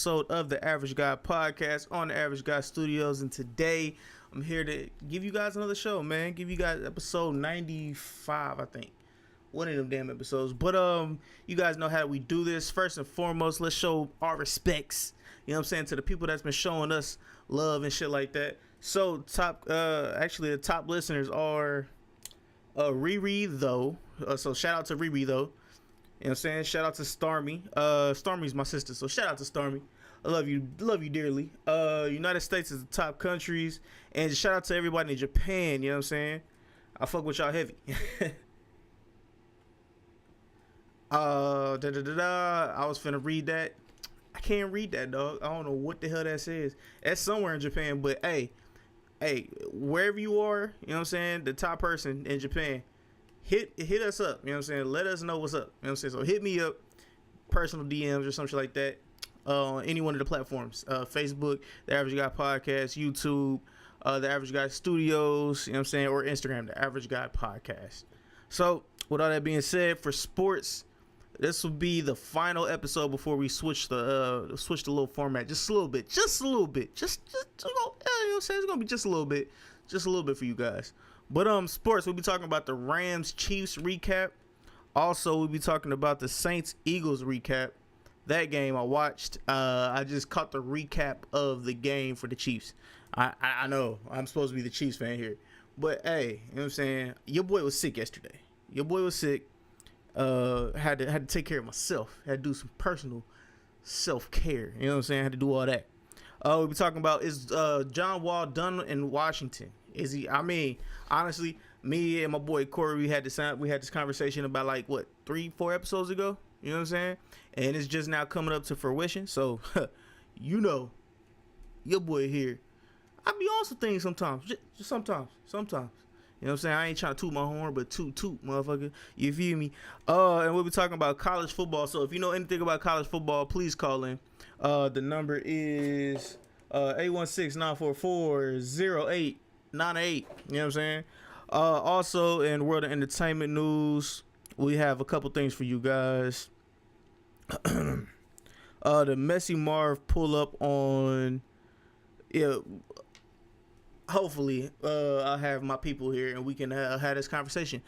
episode of the Average Guy Podcast on the Average Guy Studios, and today I'm here to give you guys another show, man. Give you guys episode 95, I think. One of them damn episodes. But you guys know how we do this. First and foremost, let's show our respects, you know what I'm saying, to the people that's been showing us love and shit like that. So actually the top listeners are Riri though. So shout out to Riri though. You know what I'm saying? Shout out to Stormy. Stormy's my sister, so shout out to Stormy. I love you dearly. United States is the top countries, and shout out to everybody in Japan. You know what I'm saying? I fuck with y'all heavy. I was finna read that. I can't read that, dog. I don't know what the hell that says. That's somewhere in Japan, but hey, wherever you are, you know what I'm saying? The top person in Japan. Hit us up, you know what I'm saying? Let us know what's up, you know what I'm saying? So hit me up, personal DMs or something like that, any one of the platforms, Facebook, The Average Guy Podcast, YouTube, The Average Guy Studios, you know what I'm saying, or Instagram, The Average Guy Podcast. So with all that being said, for sports, this will be the final episode before we switch the little format, just a little bit, you know what I'm saying? It's gonna be just a little bit for you guys. But sports, we'll be talking about the Rams Chiefs recap. Also, we'll be talking about the Saints Eagles recap. That game I watched. I just caught the recap of the game for the Chiefs. I know I'm supposed to be the Chiefs fan here, but hey, you know what I'm saying? Your boy was sick yesterday. Had to take care of myself. Had to do some personal self-care. You know what I'm saying? Had to do all that. We'll be talking about, is John Wall done in Washington? Is he? I mean, honestly, me and my boy Corey, we had this conversation about like what 3-4 episodes ago. You know what I'm saying? And it's just now coming up to fruition. So, you know, your boy here, I be on some things sometimes, just sometimes. You know what I'm saying? I ain't trying to toot my horn, but toot, motherfucker. You feel me? And we'll be talking about college football. So if you know anything about college football, please call in. The number is 816-944-0898. You know what I'm saying? Also, in world of entertainment news, we have a couple things for you guys. The Messi Marv pull up on, hopefully, I'll have my people here and we can have this conversation.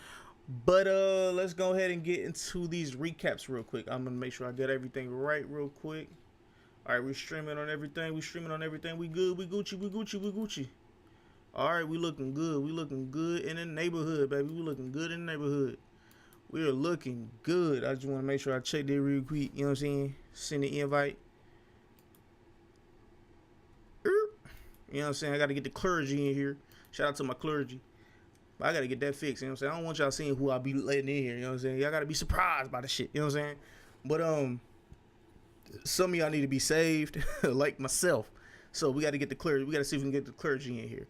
But let's go ahead and get into these recaps real quick. I'm gonna make sure I get everything right real quick. All right, we're streaming on everything. We good. We Gucci. All right, we looking good. In the neighborhood, baby. We looking good in the neighborhood. We are looking good. I just want to make sure I check that real quick. You know what I'm saying? Send the invite. You know what I'm saying? I got to get the clergy in here. Shout out to my clergy. But I got to get that fixed. You know what I'm saying? I don't want y'all seeing who I'll be letting in here. You know what I'm saying? Y'all got to be surprised by the shit. You know what I'm saying? But some of y'all need to be saved, like myself. So we got to get the clergy. We got to see if we can get the clergy in here.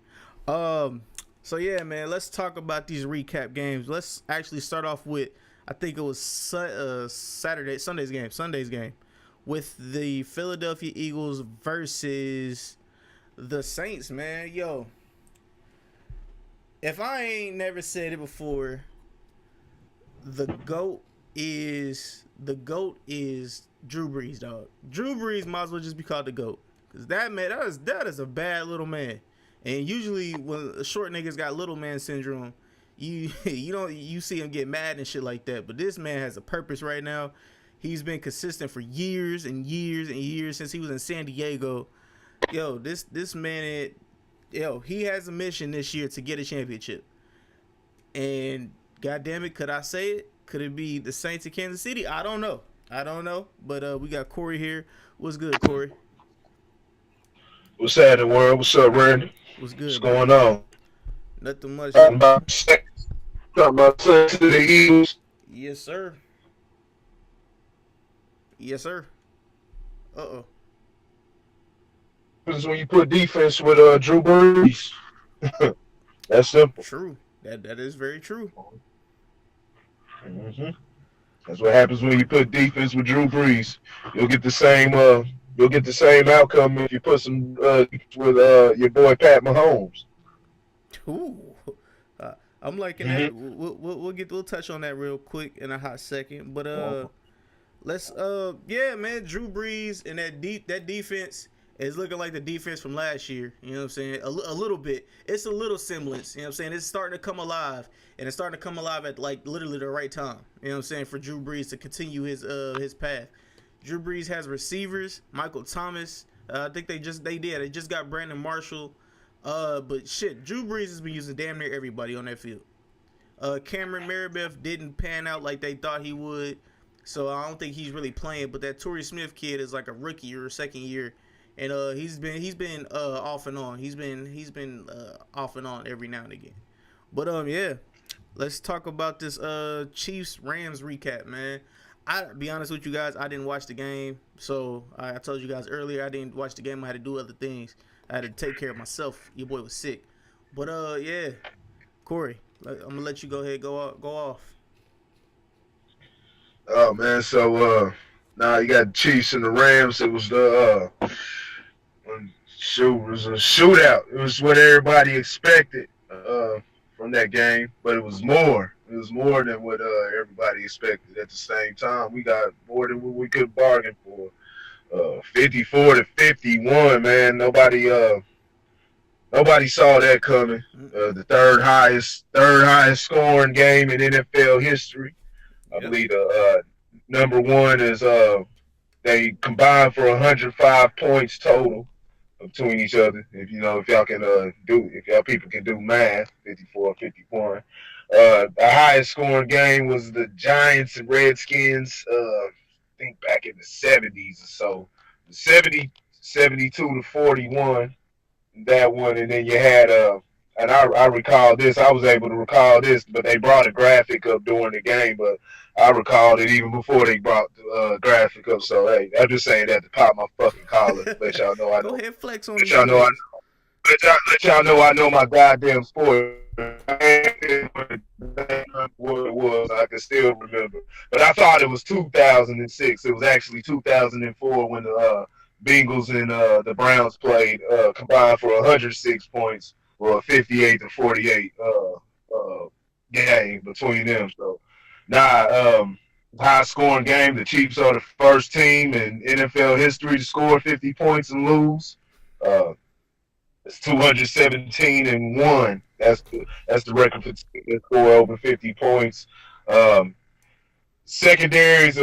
So yeah, man, let's talk about these recap games. Let's actually start off with, I think it was Sunday's game with the Philadelphia Eagles versus the Saints, man. Yo, if I ain't never said it before, the GOAT is Drew Brees, dog. Drew Brees might as well just be called the GOAT, because that man, that is a bad little man. And usually when short niggas got little man syndrome, you see him get mad and shit like that. But this man has a purpose right now. He's been consistent for years and years and years since he was in San Diego. Yo, this man, he has a mission this year to get a championship. And goddamn it, could I say it? Could it be the Saints of Kansas City? I don't know. But we got Corey here. What's good, Corey? What's happening, world? What's up, Randy? What's good? What's going on? Nothing much. Talking about to the Eagles. Yes, sir. Uh-oh. This is when you put defense with Drew Brees. That's simple. True. That is very true. Mm-hmm. That's what happens when you put defense with Drew Brees. You'll get the same outcome if you put some with your boy Pat Mahomes. Ooh, I'm liking that. We'll touch on that real quick in a hot second. But Let's yeah, man, Drew Brees and that defense is looking like the defense from last year. You know what I'm saying? A little bit. It's a little semblance. You know what I'm saying? It's starting to come alive, and it's starting to come alive at like literally the right time. You know what I'm saying? For Drew Brees to continue his path. Drew Brees has receivers. Michael Thomas. I think they did. They just got Brandon Marshall. But shit, Drew Brees has been using damn near everybody on that field. Cameron Maribeth didn't pan out like they thought he would. So I don't think he's really playing. But that Torrey Smith kid is like a rookie or a second year, and he's been off and on. He's been off and on every now and again. But yeah, let's talk about this Chiefs Rams recap, man. I be honest with you guys, I didn't watch the game. So I told you guys earlier I didn't watch the game. I had to do other things. I had to take care of myself. Your boy was sick. But yeah, Corey, I'm gonna let you go ahead go off. Oh man, so now you got the Chiefs and the Rams. It was it was a shootout. It was what everybody expected from that game, but it was more. It was more than what everybody expected. At the same time, we got more than what we could bargain for. 54-51, man. Nobody saw that coming. The third highest scoring game in NFL history. I believe number one is they combined for 105 points total between each other. If y'all can if y'all people can do math, 54-51. The highest scoring game was the Giants and Redskins. I think back in the 70s or so, 72-41. That one, and then you had and I recall this. I was able to recall this, but they brought a graphic up during the game. But I recalled it even before they brought the graphic up. So hey, I'm just saying that to pop my fucking collar. Let y'all know I know. Go ahead, flex on let y'all know I know. Let y'all know I know my goddamn sport. What it was, I can still remember. But I thought it was 2006. It was actually 2004 when the Bengals and the Browns played, combined for 106 points for a 58-48 game between them. So, high scoring game. The Chiefs are the first team in NFL history to score 50 points and lose. It's 217-1. That's the record for teams that score over 50 points. Secondaries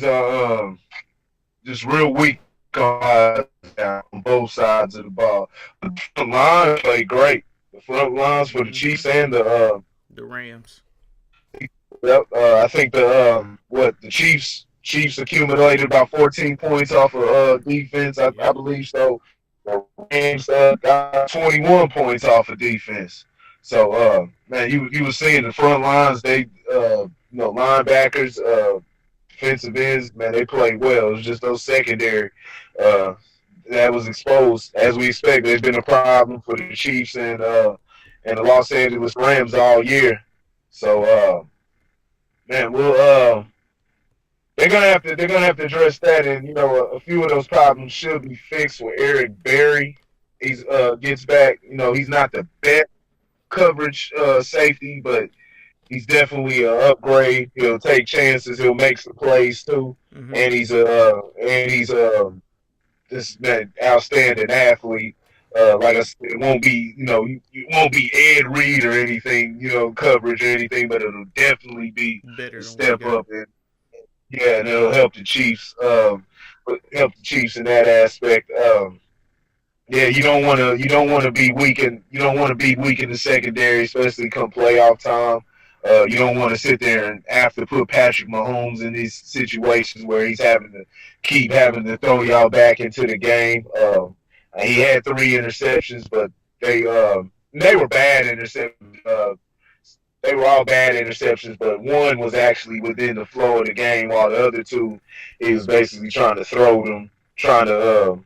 are just real weak on both sides of the ball. The front line played great. The front lines for the Chiefs and the Rams. I think the Chiefs accumulated about 14 points off of defense. I believe so. The Rams got 21 points off of defense. So man, you were seeing the front lines. They linebackers, defensive ends, man, they played well. It was just those secondary that was exposed. As we expected, there's been a problem for the Chiefs and the Los Angeles Rams all year. So man, they're gonna have to address that, and a few of those problems should be fixed with Eric Berry. He's gets back. He's not the best coverage safety, but he's definitely an upgrade. He'll take chances. He'll make some plays too, and he's this man outstanding athlete. Like I said, it won't be you won't be Ed Reed or anything, coverage or anything, but it'll definitely be a step up, and and it'll help the Chiefs. Help the Chiefs in that aspect. You don't want to be weak in the secondary, especially come playoff time. You don't want to sit there and have to put Patrick Mahomes in these situations where he's having to throw y'all back into the game. He had 3 interceptions, but they were bad interceptions. They were all bad interceptions, but one was actually within the flow of the game, while the other 2, he was basically trying to throw them, trying to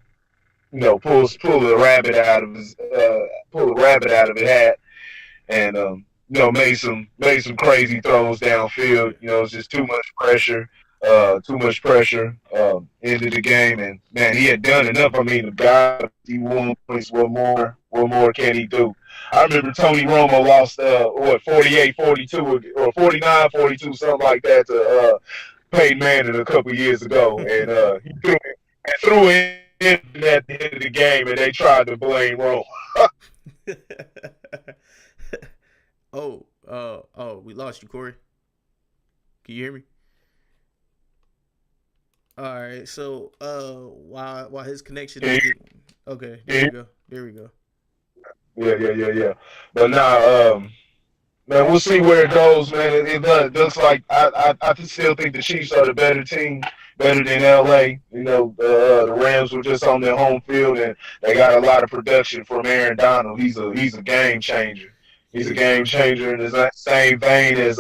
pull the rabbit out of his hat, and made some crazy throws downfield. It's just too much pressure. Into the game, and man, he had done enough. I mean, the guy, he won points. What more can he do? I remember Tony Romo lost 48-42 or 49-42, something like that, to Peyton Manning a couple years ago, and he threw it in at the end of the game, and they tried to blame Rome. We lost you, Corey. Can you hear me? All right. So, while his connection is okay, there we go. Yeah. But now, man, we'll see where it goes, man. It looks like I still think the Chiefs are the better team, better than LA. The Rams were just on their home field, and they got a lot of production from Aaron Donald. He's a game changer. He's a game changer in the same vein as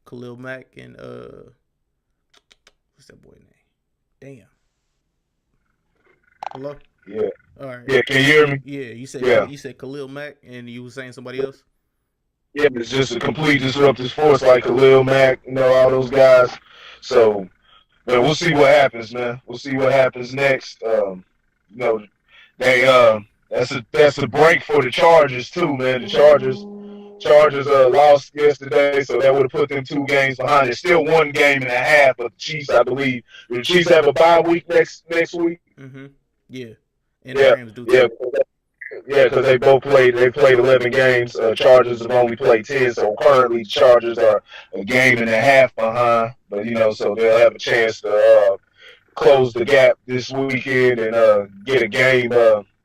Khalil Mack and what's that boy name? Damn. Hello? Yeah. All right. Yeah, can you hear me? Yeah, you said Khalil Mack, and you were saying somebody else? Yeah, it's just a complete disruptive force like Khalil Mack, all those guys. So, man, we'll see what happens, man. We'll see what happens next. That's a break for the Chargers too, man. The Chargers lost yesterday, so that would have put them 2 games behind. It's still 1 game and a half, but the Chiefs, I believe, the Chiefs have a bye week next week. Mm-hmm. Yeah. And the Rams do too. Yeah, because they both played 11 games. Chargers have only played 10, so currently Chargers are a game and a half behind. But so they'll have a chance to close the gap this weekend and get a game,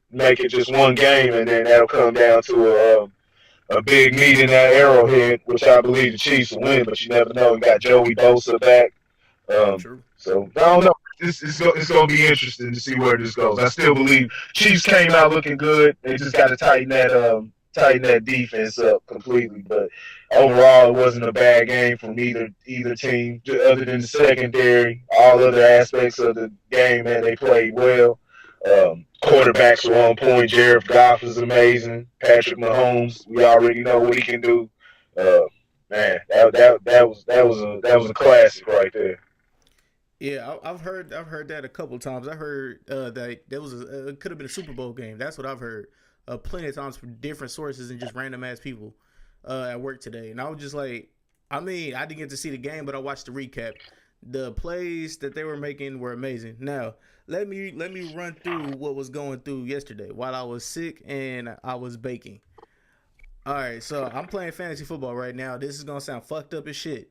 make it just 1 game, and then that'll come down to a big meeting at Arrowhead, which I believe the Chiefs will win. But you never know. You got Joey Bosa back. True. So I don't know. It's going to be interesting to see where this goes. I still believe Chiefs came out looking good. They just got to tighten that defense up completely. But overall, it wasn't a bad game from either team, other than the secondary. All other aspects of the game, man, they played well. Quarterbacks were on point. Jared Goff is amazing. Patrick Mahomes, we already know what he can do. Man, that was a classic right there. Yeah, I've heard that a couple of times. I heard that there was it could have been a Super Bowl game. That's what I've heard plenty of times from different sources and just random ass people at work today. And I was just like, I didn't get to see the game, but I watched the recap. The plays that they were making were amazing. Now, let me run through what was going through yesterday while I was sick and I was baking. All right, so I'm playing fantasy football right now. This is gonna sound fucked up as shit.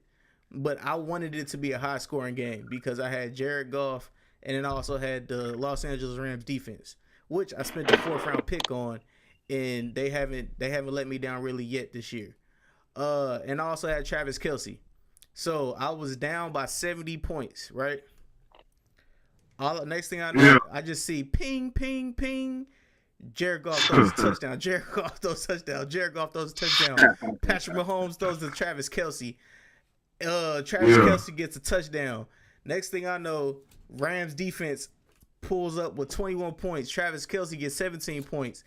But I wanted it to be a high-scoring game because I had Jared Goff and then I also had the Los Angeles Rams defense, which I spent the 4th-round pick on, and they haven't let me down really yet this year. And I also had Travis Kelce. So I was down by 70 points, right? Next thing I know, I just see ping, ping, ping. Jared Goff throws a touchdown. Jared Goff throws a touchdown. Patrick Mahomes throws to Travis Kelce. Kelce gets a touchdown. Next thing I know, Rams defense pulls up with 21 points. Travis Kelce gets 17 points.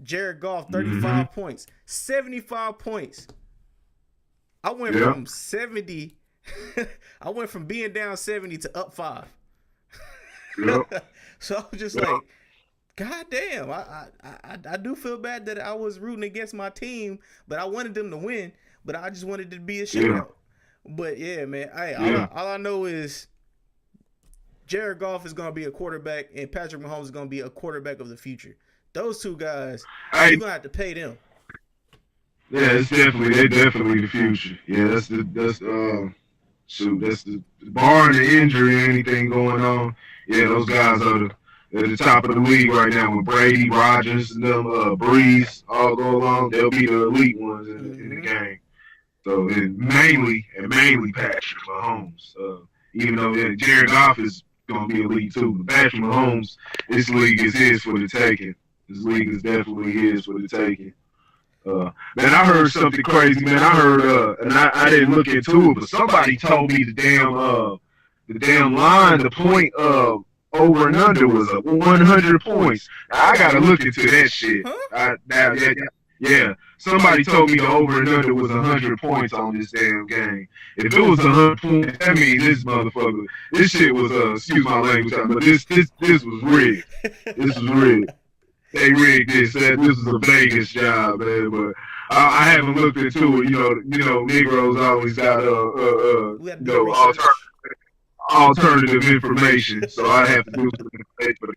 Jared Goff 35 points. 75 points. I went from 70. I went from being down 70 to up 5. So I was just like, God damn, I do feel bad that I was rooting against my team, but I wanted them to win, but I just wanted it to be a shootout. But yeah, man, all I know is Jared Goff is going to be a quarterback and Patrick Mahomes is going to be a quarterback of the future. Those 2 guys, you're going to have to pay them. Yeah, they're definitely the future. Yeah, that's the barring the injury or anything going on. Yeah, those guys are at the top of the league right now with Brady, Rodgers, and them, Breeze all go along. They'll be the elite ones in the game. So mainly Patrick Mahomes. Even though Jared Goff is going to be elite too, but Patrick Mahomes, this league is his for the taking. This league is definitely his for the taking. Man, I heard something crazy, man. I heard, and I didn't look into it, but somebody told me the damn line, the point over and under was 100 points. Now, I gotta look into that shit. Yeah, somebody told me the over and under was 100 points on this damn game. If it was 100 points, that means this shit was excuse my language, but this was rigged. This was rigged. They rigged this. This was a Vegas job, man. But I haven't looked into it. Negroes always got alternative information, so I have to do some information. But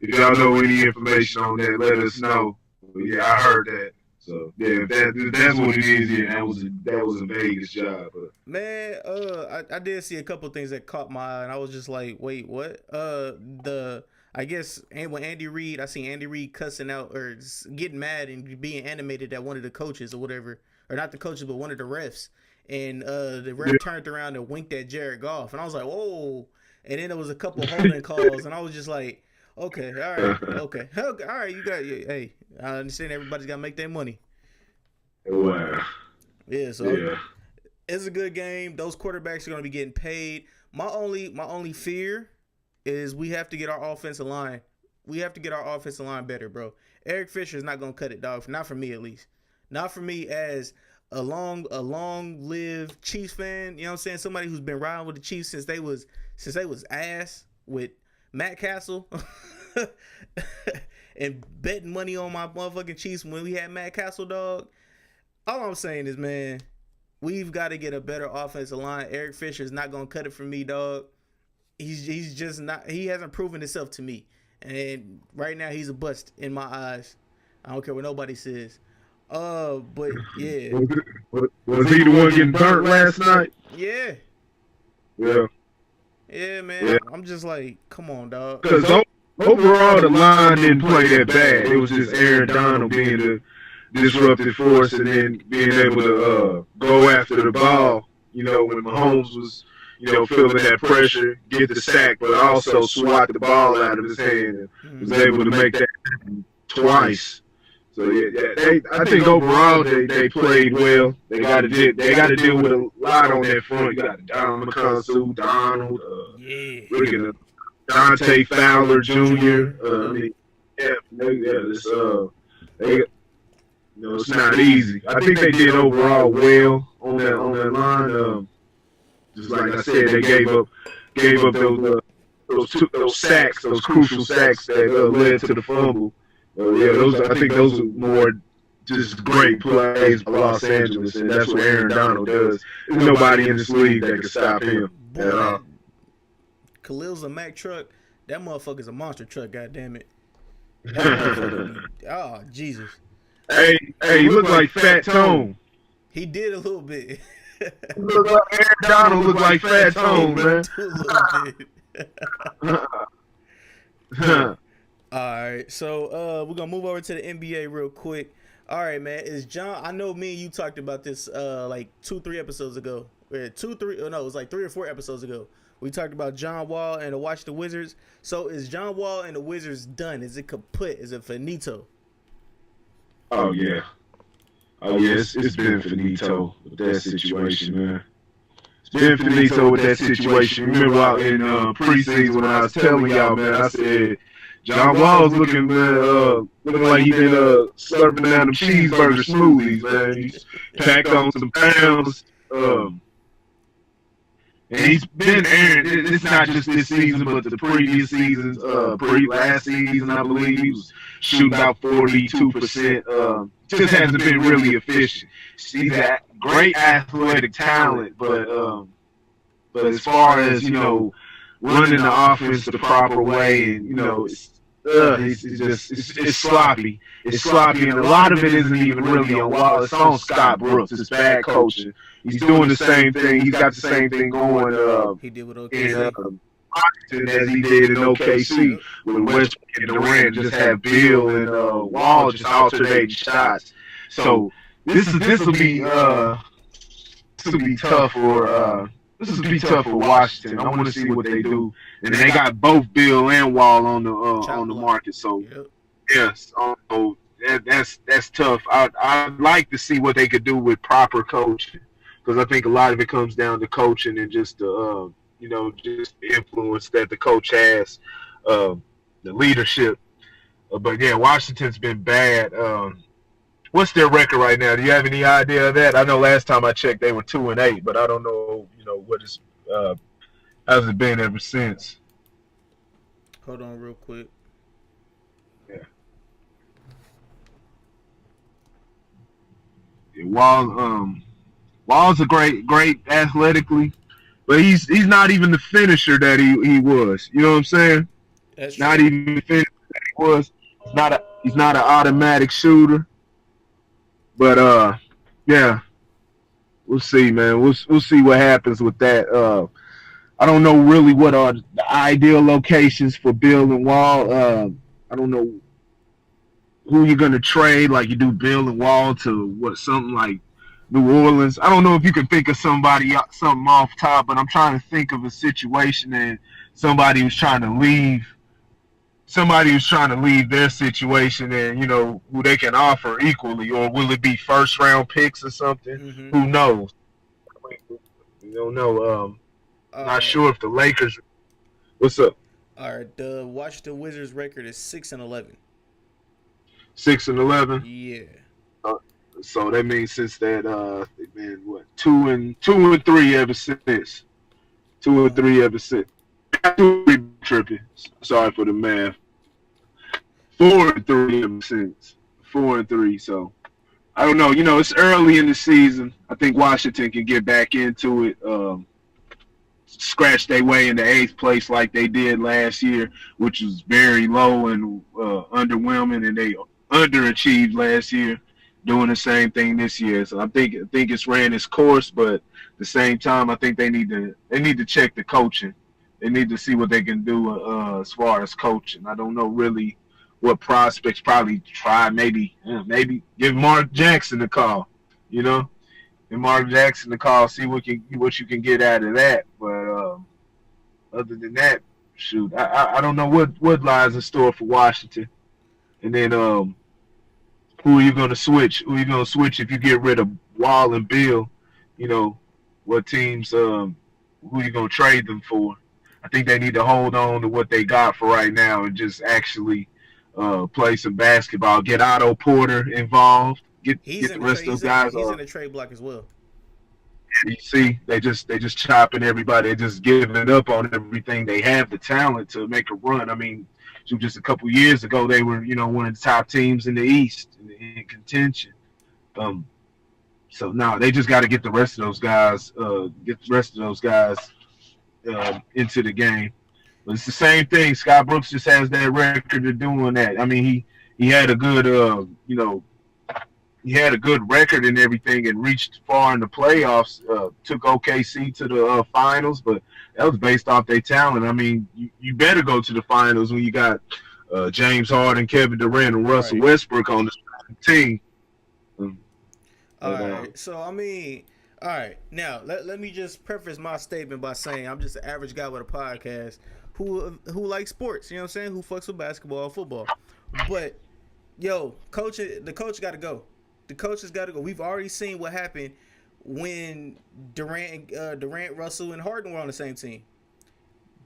if y'all know any information on that, let us know. But yeah, I heard that. So yeah, that's what it is. Yeah, that was a Vegas job. But. Man, I did see a couple of things that caught my eye, and I was just like, wait, what? I guess when Andy Reid, I seen Andy Reid cussing out or getting mad and being animated at one of the coaches or whatever, or not the coaches, but one of the refs. And the ref turned around and winked at Jared Goff, and I was like, whoa. And then there was a couple holding calls, and I was just like, okay, all right, you got, hey, I understand everybody's got to make their money. Wow. Yeah, so it's a good game. Those quarterbacks are going to be getting paid. My only fear is we have to get our offensive line. We have to get our offensive line better, bro. Eric Fisher is not going to cut it, dog. Not for me, at least. Not for me as a long-lived Chiefs fan. You know what I'm saying? Somebody who's been riding with the Chiefs since they was ass with Matt Castle and betting money on my motherfucking Chiefs when we had Matt Castle, dog. All I'm saying is, man, we've got to get a better offensive line. Eric Fisher is not going to cut it for me, dog. He's just not. He hasn't proven himself to me. And right now he's a bust in my eyes. I don't care what nobody says. But yeah. Was he the one getting burnt last night? Yeah. Yeah. Yeah, man. Yeah. I'm just like, come on, dog. Because overall, the line didn't play that bad. It was just Aaron Donald being the disruptive force and then being able to go after the ball. When Mahomes was, feeling that pressure, get the sack, but also swat the ball out of his hand and was able to make that twice. So I think overall they played well. They got to deal with a lot on that front. You got Dominican Sue, Donald, Dante Fowler Jr. It's not easy. I think they did overall well on that line. Just like I said, they gave up those sacks, those crucial sacks that led to the fumble. I think those are more just great plays by Los Angeles, and that's what Aaron Donald does. There's nobody in this league that can stop him at all. Khalil's a Mack truck. That motherfucker's a monster truck, goddammit. Oh, Jesus. Hey, he looked like Fat Tone. He did a little bit. Aaron Donald looked like Fat Tone, man. All right, so we're gonna move over to the NBA real quick. All right, man. I know me and you talked about this like 2-3 episodes ago. It was like 3 or 4 episodes ago. We talked about John Wall and the Washington Wizards. So is John Wall and the Wizards done? Is it kaput? Is it finito? Oh yeah. It's been finito with that situation, man. It's been finito with that situation. Remember out in preseason when I was telling y'all, man, I said John Wall's looking like he been slurping down them cheeseburger smoothies, man. He's packed on some pounds. And he's been airing. It's not just this season, but the previous seasons, last season, I believe, he was shooting about 42%. Just hasn't been really efficient. He's a great athletic talent, but as far as, running the offense the proper way and, it's sloppy. It's sloppy, and a lot of it isn't even really on Wall. It's on Scott Brooks. It's bad coaching. He's doing the same thing. He's got the same thing going he did with OKC. In as he did in OKC with Westbrook and Durant. Just have Bill and Wall just alternating shots. So this will be tough for Washington. I want to see what they do, and they got both Bill and Wall on the market. So yes, that's tough. I'd like to see what they could do with proper coaching, because I think a lot of it comes down to coaching and just just the influence that the coach has, the leadership. But yeah, Washington's been bad. What's their record right now? Do you have any idea of that? I know last time I checked they were 2-8, but I don't know, what is how's it been ever since? Hold on real quick. Yeah. Wall's a great athletically, but he's not even the finisher that he was. You know what I'm saying? That's Not true. even the finisher that he was. He's not an automatic shooter. But yeah, we'll see, man. We'll see what happens with that. I don't know really what are the ideal locations for Beal and Wall. I don't know who you're gonna trade. Like you do Beal and Wall to what something like New Orleans. I don't know if you can think of something off top, but I'm trying to think of a situation and somebody who's trying to leave. Somebody who's trying to leave their situation and who they can offer equally, or will it be first round picks or something? Mm-hmm. Who knows? We don't know. Not sure if the Lakers. What's up? All right, the Washington Wizards record is 6-11. 6-11. Yeah. So that means since that they've been what 2-3 ever since. 2-3 ever since. Tripping. Sorry for the math. 4-3 ever since. 4-3. So I don't know. It's early in the season. I think Washington can get back into it. Scratch their way into 8th place like they did last year, which was very low and underwhelming, and they underachieved last year, doing the same thing this year. So I think it's ran its course, but at the same time, I think they need to check the coaching. They need to see what they can do as far as coaching. I don't know really what prospects. Probably try maybe give Mark Jackson a call, and Mark Jackson to call, see what you can get out of that. But other than that, shoot, I don't know what lies in store for Washington. And then who are you going to switch? Who are you going to switch if you get rid of Wall and Beal? What teams? Who are you going to trade them for? I think they need to hold on to what they got for right now and just actually play some basketball. Get Otto Porter involved. Get the rest of those guys. He's in the trade block as well. You see, they just chopping everybody. They're just giving up on everything. They have the talent to make a run. I mean, just a couple years ago, they were one of the top teams in the East in contention. So now they just got to get the rest of those guys. Into the game. But it's the same thing. Scott Brooks just has that record of doing that. I mean, he had a good he had a good record and everything and reached far in the playoffs, took OKC to the finals, but that was based off their talent. I mean, you better go to the finals when you got James Harden, Kevin Durant, and Russell Westbrook on the team. All right. So, I mean, all right. Now, let me just preface my statement by saying I'm just an average guy with a podcast who likes sports, you know what I'm saying, who fucks with basketball and football. But, yo, the coach got to go. The coaches got to go. We've already seen what happened when Durant, Russell, and Harden were on the same team.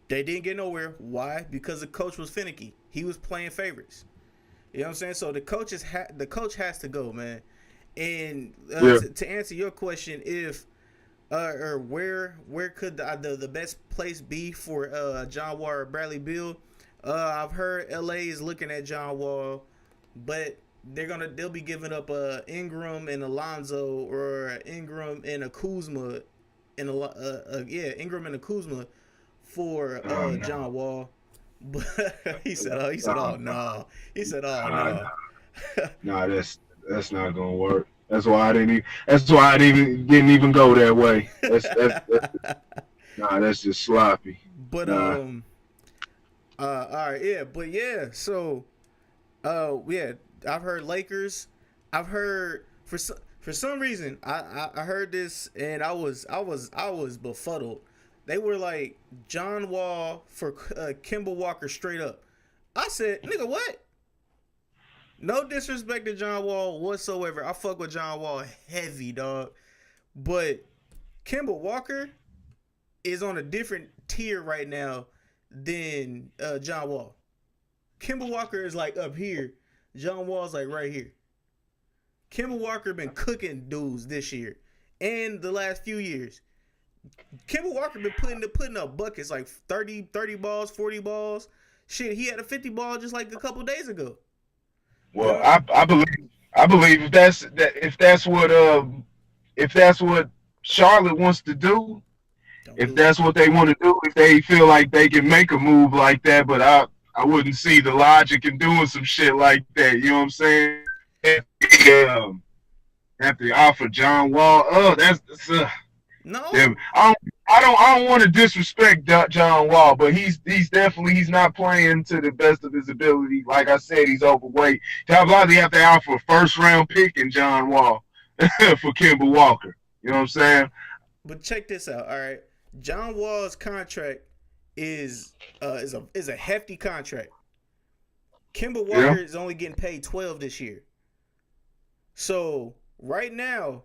They didn't get nowhere. Why? Because the coach was finicky. He was playing favorites. You know what I'm saying? So the coach has to go, man. And to answer your question, if or where could the best place be for John Wall or Bradley Beal? I've heard LA is looking at John Wall, but they'll be giving up Ingram and Alonzo, or Ingram and a Kuzma, and Ingram and a Kuzma for John Wall. But he said, oh no. Nah, that's not gonna work. That's why I didn't even go that way. That's just sloppy. But all right, yeah, but yeah, so I've heard Lakers. I've heard for some reason I heard this and I was befuddled. They were like John Wall for Kemba Walker straight up. I said, nigga, what? No disrespect to John Wall whatsoever. I fuck with John Wall heavy, dog. But Kemba Walker is on a different tier right now than John Wall. Kemba Walker is like up here. John Wall's like right here. Kemba Walker been cooking dudes this year and the last few years. Kemba Walker been putting up buckets like 30 balls, 40 balls. Shit, he had a 50 ball just like a couple days ago. Well, I I believe if that's what Charlotte wants to do, if that's what they want to do, if they feel like they can make a move like that, but I wouldn't see the logic in doing some shit like that. You know what I'm saying? Um, have to offer John Wall. Oh, that's no. yeah, I don't want to disrespect John Wall, but he's definitely he's not playing to the best of his ability. Like I said, he's overweight. How about they have to offer a first round pick in John Wall for Kemba Walker? You know what I'm saying? But check this out. All right, John Wall's contract is a hefty contract. Kemba Walker is only getting paid 12 this year. So right now,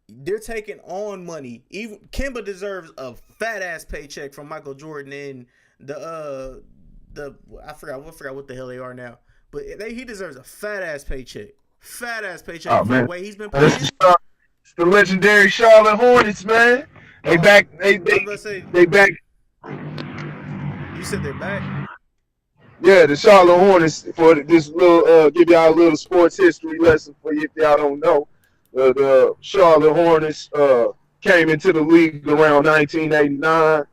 they're taking on money. Even Kemba deserves a fat ass paycheck from Michael Jordan and the I forgot what the hell they are now. But he deserves a fat ass paycheck. Fat ass paycheck for the way he's been playing. It's the legendary Charlotte Hornets, man. They back. They back. You said they're back? Yeah, the Charlotte Hornets, for this little give y'all a little sports history lesson for you if y'all don't know. The Charlotte Hornets came into the league around 1989.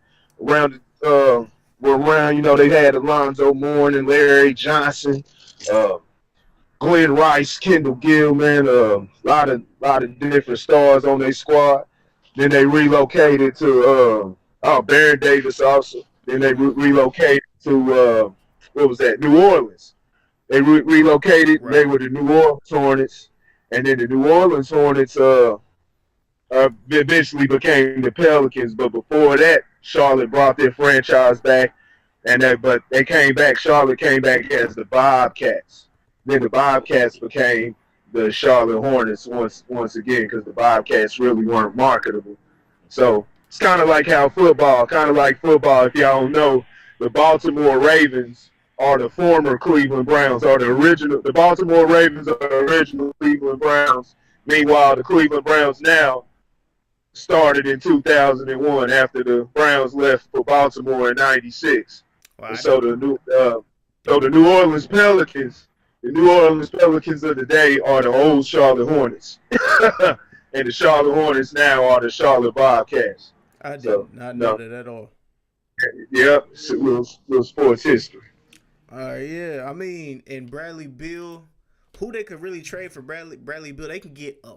They had Alonzo Mourning, Larry Johnson, Glenn Rice, Kendall Gilman, a lot of different stars on their squad. Then they relocated to Baron Davis also. Then they relocated to New Orleans. They relocated. Right. They were the New Orleans Hornets, and then the New Orleans Hornets eventually became the Pelicans. But before that, Charlotte brought their franchise back, but they came back. Charlotte came back as the Bobcats. Then the Bobcats became the Charlotte Hornets once again because the Bobcats really weren't marketable. So it's kind of like football, if y'all don't know, the Baltimore Ravens are the former Cleveland Browns, the Baltimore Ravens are the original Cleveland Browns. Meanwhile, the Cleveland Browns now started in 2001 after the Browns left for Baltimore in '96. Wow. So the New Orleans Pelicans, of the day are the old Charlotte Hornets. And the Charlotte Hornets now are the Charlotte Bobcats. I did not know that at all. Yep, it's a little sports history. Yeah. I mean, and Bradley Beal, who they could really trade for Bradley Beal, they can get a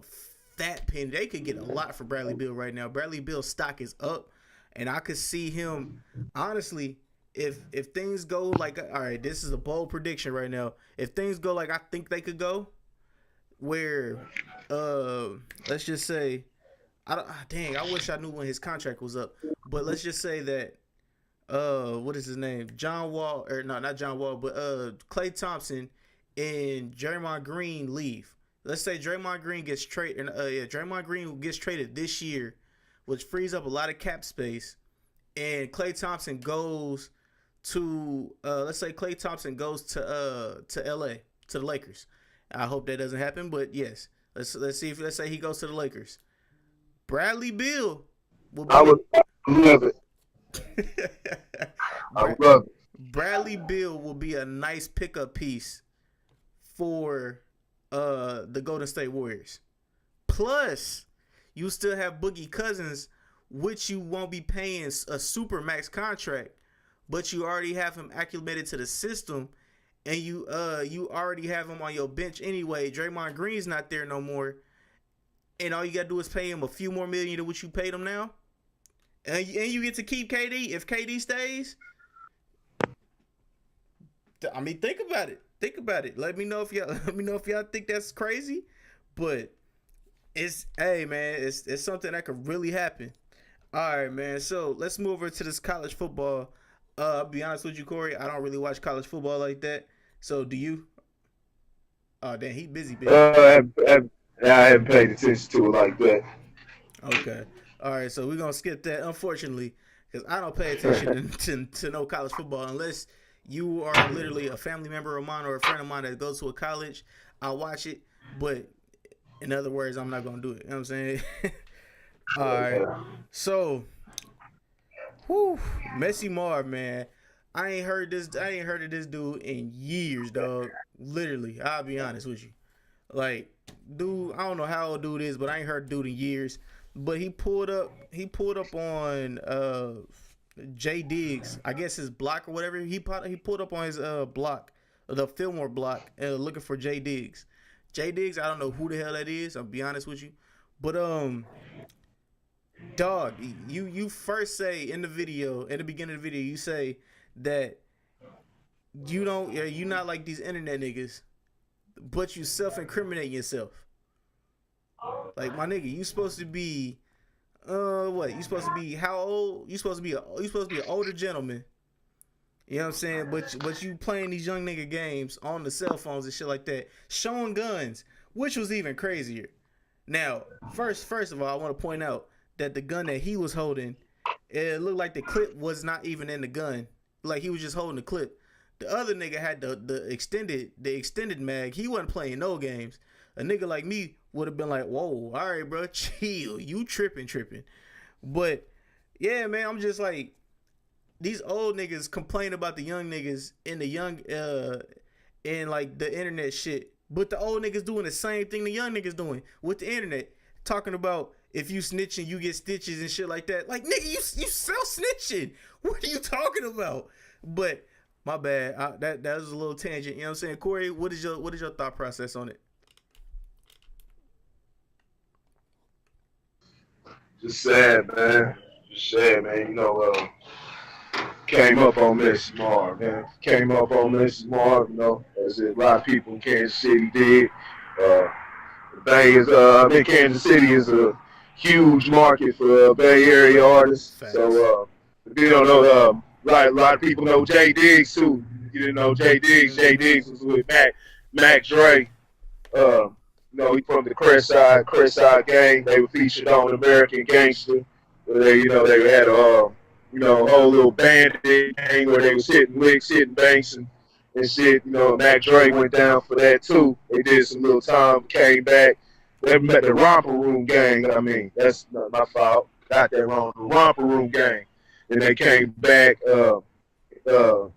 fat penny. They could get a lot for Bradley Beal right now. Bradley Beal's stock is up, and I could see him, honestly, if things go like, all right, this is a bold prediction right now. If things go like I think they could go, where, let's just say, I wish I knew when his contract was up, but let's just say that, what is his name? John Wall, or no, not John Wall, but Klay Thompson and Draymond Green leave. Let's say Draymond Green gets traded. Draymond Green gets traded this year, which frees up a lot of cap space. And Klay Thompson goes to, let's say Klay Thompson goes to LA, to the Lakers. I hope that doesn't happen, but yes, let's say he goes to the Lakers. Bradley Beal will be. I would love it. I love it. Bradley Beal will be a nice pickup piece for the Golden State Warriors. Plus, you still have Boogie Cousins, which you won't be paying a super max contract, but you already have him acclimated to the system, and you already have him on your bench anyway. Draymond Green's not there no more, and all you gotta do is pay him a few more million than what you paid him now, and you get to keep KD if KD stays. I mean, think about it. Let me know if y'all think that's crazy, but it's something that could really happen. All right, man. So let's move over to this college football. I'll be honest with you, Corey. I don't really watch college football like that. So do you? Oh, damn, he busy. I haven't paid attention to it like that. Okay. All right. So we're gonna skip that, unfortunately, because I don't pay attention to no college football unless you are literally a family member of mine or a friend of mine that goes to a college. I'll watch it, but in other words, I'm not gonna do it. You know what I'm saying? All right. So, Messi Marv, man. I ain't heard of this dude in years, dog. Literally, I'll be honest with you. Like, dude, I don't know how old dude is, but I ain't heard dude in years. But he pulled up on Jay Diggs, I guess his block or whatever. He pulled up on his block, the Fillmore block, looking for Jay Diggs. Jay Diggs, I don't know who the hell that is. I'll be honest with you, but dog, you first say in the video, in the beginning of the video, you say that you not like these internet niggas, but you self-incriminate yourself. Like, my nigga, you supposed to be what? You supposed to be how old? You supposed to be an older gentleman. You know what I'm saying? But you playing these young nigga games on the cell phones and shit like that, showing guns, which was even crazier. Now, first of all, I want to point out that the gun that he was holding, it looked like the clip was not even in the gun. Like, he was just holding the clip. The other nigga had the extended mag. He wasn't playing no games. A nigga like me would have been like, whoa, all right, bro, chill. You tripping. But, yeah, man, I'm just like, these old niggas complain about the young niggas in like the internet shit. But the old niggas doing the same thing the young niggas doing with the internet. Talking about if you snitching, you get stitches and shit like that. Like, nigga, you self-snitching. What are you talking about? But, my bad. That was a little tangent. You know what I'm saying? Corey, what is your thought process on it? Just sad, man. Just sad, man. You know, came up on Messi Marv, man. Came up on Messi Marv, you know, as a lot of people in Kansas City did. The Bay is, Kansas City is a huge market for Bay Area artists. Facts. So, if you don't know, a lot of people know Jay Diggs too. You didn't know Jay Diggs. Jay Diggs was with Mac Dre. You know, he from the Crest Side gang. They were featured on American Gangster. They had a whole little band gang where they was hitting licks, hitting banks and shit. You know, Mac Dre went down for that too. They did some little time, came back. They met the Romper Room gang. I mean, that's not my fault. Got that wrong. The Romper Room gang. And they came back. Kilo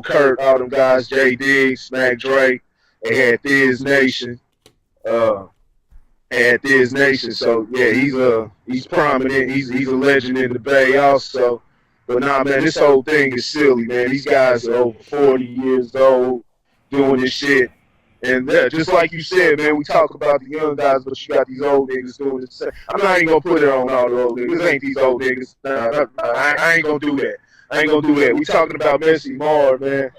Kurt, all them guys, Jay Diggs, Mac Dre. They had Thiz Nation. So yeah, he's prominent. He's a legend in the Bay also. But nah, man, this whole thing is silly, man. These guys are over 40 years old doing this shit. And just like you said, man, we talk about the young guys, but you got these old niggas doing the same. I'm not even gonna put it on all the old niggas. This ain't these old niggas. Nah, I ain't gonna do that. We talking about Messi Marv, man.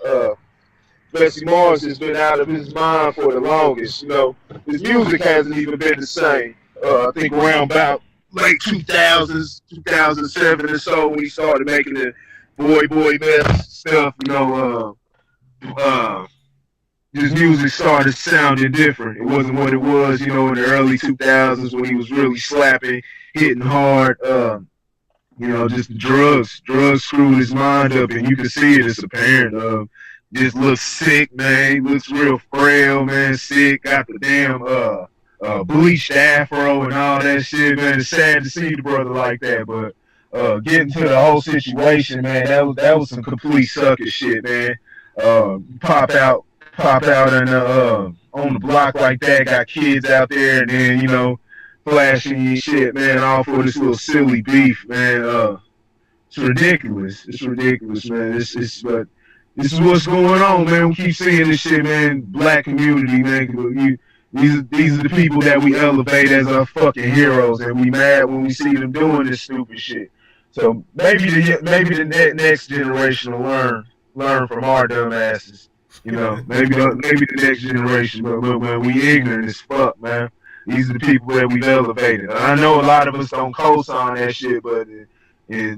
Messi Mars has been out of his mind for the longest. You know, his music hasn't even been the same. I think around about late 2000s, 2007 or so, when he started making the boy mess stuff. You know, his music started sounding different. It wasn't what it was, you know, in the early 2000s when he was really slapping, hitting hard. Just the drugs screwed his mind up, and you can see it. It's apparent. Just looks sick, man. He looks real frail, man. Sick. Got the damn bleached afro and all that shit, man. It's sad to see the brother like that, but getting to the whole situation, man, that was some complete sucker shit, man. Pop out and on the block like that, got kids out there, and then flashing your shit, man, all for this little silly beef, man. It's ridiculous. Man. But this is what's going on, man. We keep seeing this shit, man. Black community, man. These are the people that we elevate as our fucking heroes, and we mad when we see them doing this stupid shit. So maybe the next generation will learn from our dumb asses. Maybe the next generation. But when we ignorant as fuck, man. These are the people that we've elevated. I know a lot of us don't co-sign that shit, but we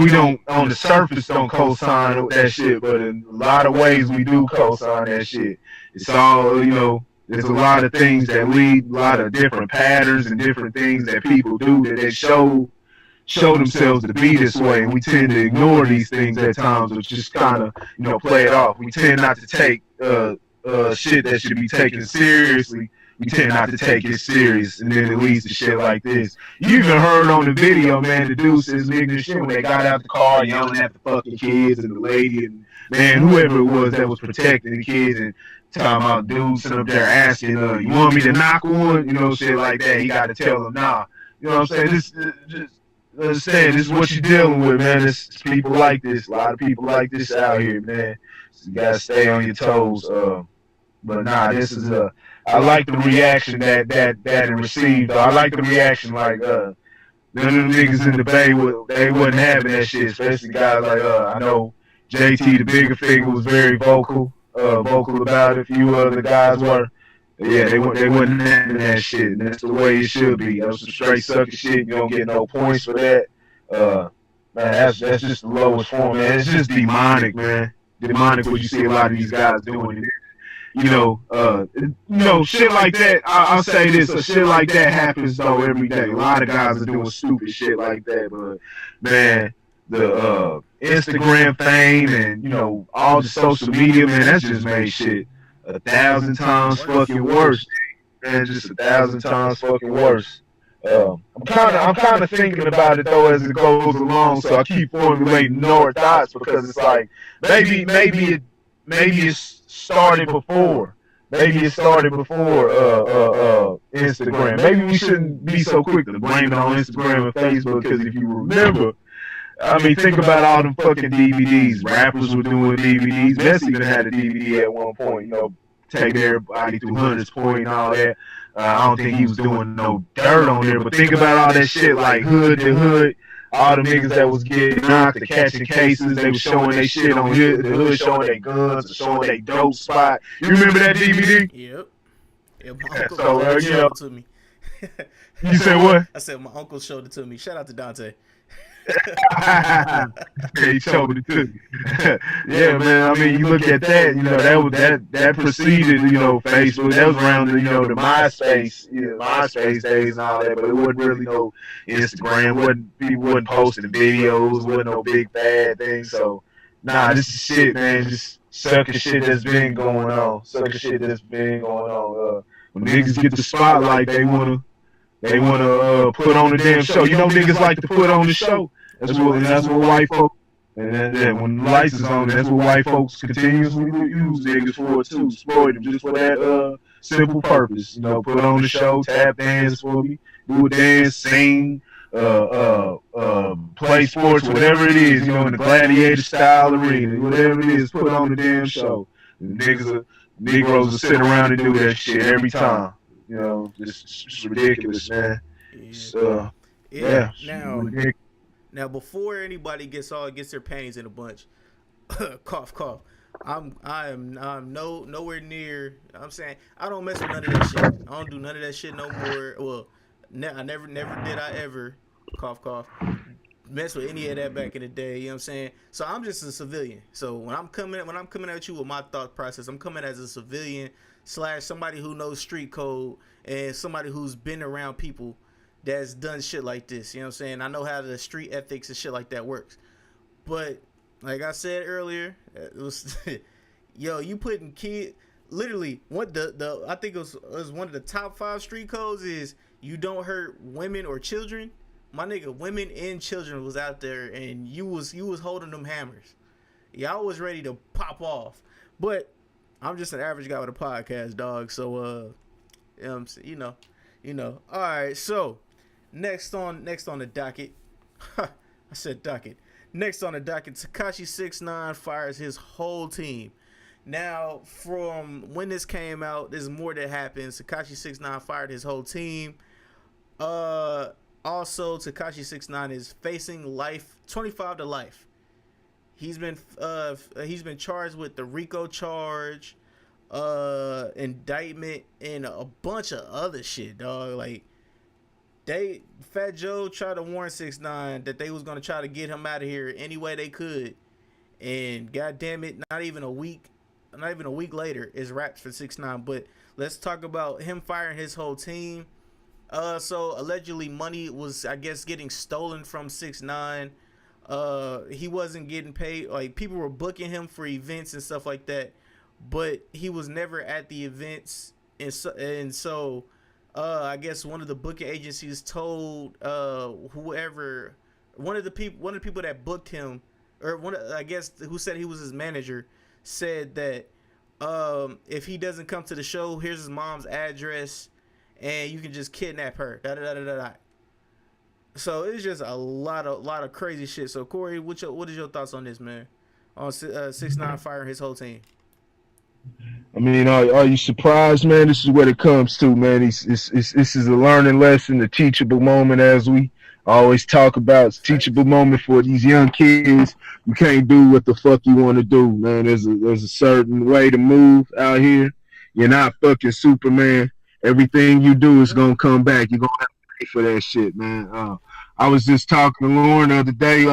don't on the surface don't co-sign that shit, but in a lot of ways we do co-sign that shit. It's all, there's a lot of things that lead, a lot of different patterns and different things that people do that they show themselves to be this way, and we tend to ignore these things at times, or just kind of, play it off. We tend not to take shit that should be taken seriously we tend not to take it serious, and then it leads to shit like this. You even heard on the video, man, the dude says ignorant shit when they got out the car yelling at the fucking kids and the lady and man, whoever it was that was protecting the kids and talking about dudes sitting up there asking, you want me to knock one? You know, shit like that. He got to tell them, nah. You know what I'm saying? Just understand, this is what you're dealing with, man. It's people like this. A lot of people like this out here, man. So you got to stay on your toes. But nah, this is I like the reaction that it received. I like the reaction like none of them niggas in the Bay they wasn't having that shit, especially guys like I know JT the bigger figure was very vocal about it. A few other guys were. Yeah, they wasn't having that shit, and that's the way it should be. That was some straight sucker shit. You don't get no points for that. Man, that's just the lowest form, man. It's just demonic, man. Demonic what you see a lot of these guys doing. You know, shit like that. I'll say this: shit like that happens though every day. A lot of guys are doing stupid shit like that, but man, the Instagram fame and you know all the social media, man, that's just made shit 1,000 times fucking worse. Man, just 1,000 times fucking worse. I'm kind of thinking about it though as it goes along, so I keep formulating more thoughts because it's like maybe it started before. Maybe it started before Instagram. Maybe we shouldn't be so quick to blame it on Instagram and Facebook because if you remember, I mean, think about all them fucking DVDs. Rappers were doing DVDs. Messi even had a DVD at one point, you know, taking everybody through Hunter's Point and all that. I don't think he was doing no dirt on there, but think about all that shit like Hood to Hood. All the niggas that was getting knocked, the catching cases, they was showing their shit on Hood, the Hood showing their guns, showing their dope spot. You remember that DVD? Yep. Yeah, my uncle showed it to me. You said what? I said my uncle showed it to me. Shout out to Dante. He showed it to me. Yeah, man. I mean, you look at that. You know, that preceded, you know, Facebook. That was around, you know, the MySpace, MySpace days and all that. But it wasn't really no Instagram. People wasn't posting videos. Wasn't no big bad thing. So, nah, this is shit, man. Just sucker shit that's been going on. When niggas get the spotlight, they wanna put on the damn show. You know, niggas like to put on the show. That's what white folks. And then when the lights is on, that's what white folks continuously use niggas for too. Exploit them just for that simple purpose. You know, put on the show, tap dance for me, do a dance, sing, play sports, whatever it is. You know, in the gladiator style arena, whatever it is, put on the damn show. And Negroes will sit around and do that shit every time. You know, it's ridiculous, man. Yeah. Now, before anybody gets their panties in a bunch, cough, cough. I am nowhere near. I'm saying I don't mess with none of that shit. I don't do none of that shit no more. Well, I never did I ever cough, cough. Mess with any of that back in the day. You know what I'm saying? So I'm just a civilian. So when I'm coming at you with my thought process, I'm coming as a civilian / somebody who knows street code and somebody who's been around people that's done shit like this. You know what I'm saying? I know how the street ethics and shit like that works. But like I said earlier, it was yo, you putting literally what I think it was one of the top 5 street codes is you don't hurt women or children. My nigga, women and children was out there and you was holding them hammers. Y'all was ready to pop off. But I'm just an average guy with a podcast, dog. So you know. All right, so next on the docket. I said docket. Next on the docket, Tekashi 6ix9ine fires his whole team. Now, from when this came out, there's more that happens. Tekashi 6ix9ine fired his whole team. Also, Tekashi 6ix9ine is facing life, 25 to life. He's been charged with the RICO charge, indictment, and a bunch of other shit, dog. Like, Fat Joe tried to warn 6ix9ine that they was gonna try to get him out of here any way they could, and goddamn it, not even a week later is wraps for 6ix9ine. But let's talk about him firing his whole team. So allegedly money was, I guess, getting stolen from 6ix9ine. He wasn't getting paid. Like, people were booking him for events and stuff like that, but he was never at the events. and so I guess one of the booking agencies told whoever one of the people that booked him, or I guess who said he was his manager, said that if he doesn't come to the show, here's his mom's address, and you can just kidnap her. Da da da da da. So it's just a lot of crazy shit. So Corey, what is your thoughts on this, man? On 6ix9ine firing his whole team. I mean, are you surprised, man? This is what it comes to, man. This is a learning lesson, a teachable moment, as we always talk about. It's a teachable moment for these young kids. You can't do what the fuck you want to do, man. There's a certain way to move out here. You're not fucking Superman. Everything you do is gonna come back. You're gonna have to pay for that shit, man. I was just talking to Lauren the other day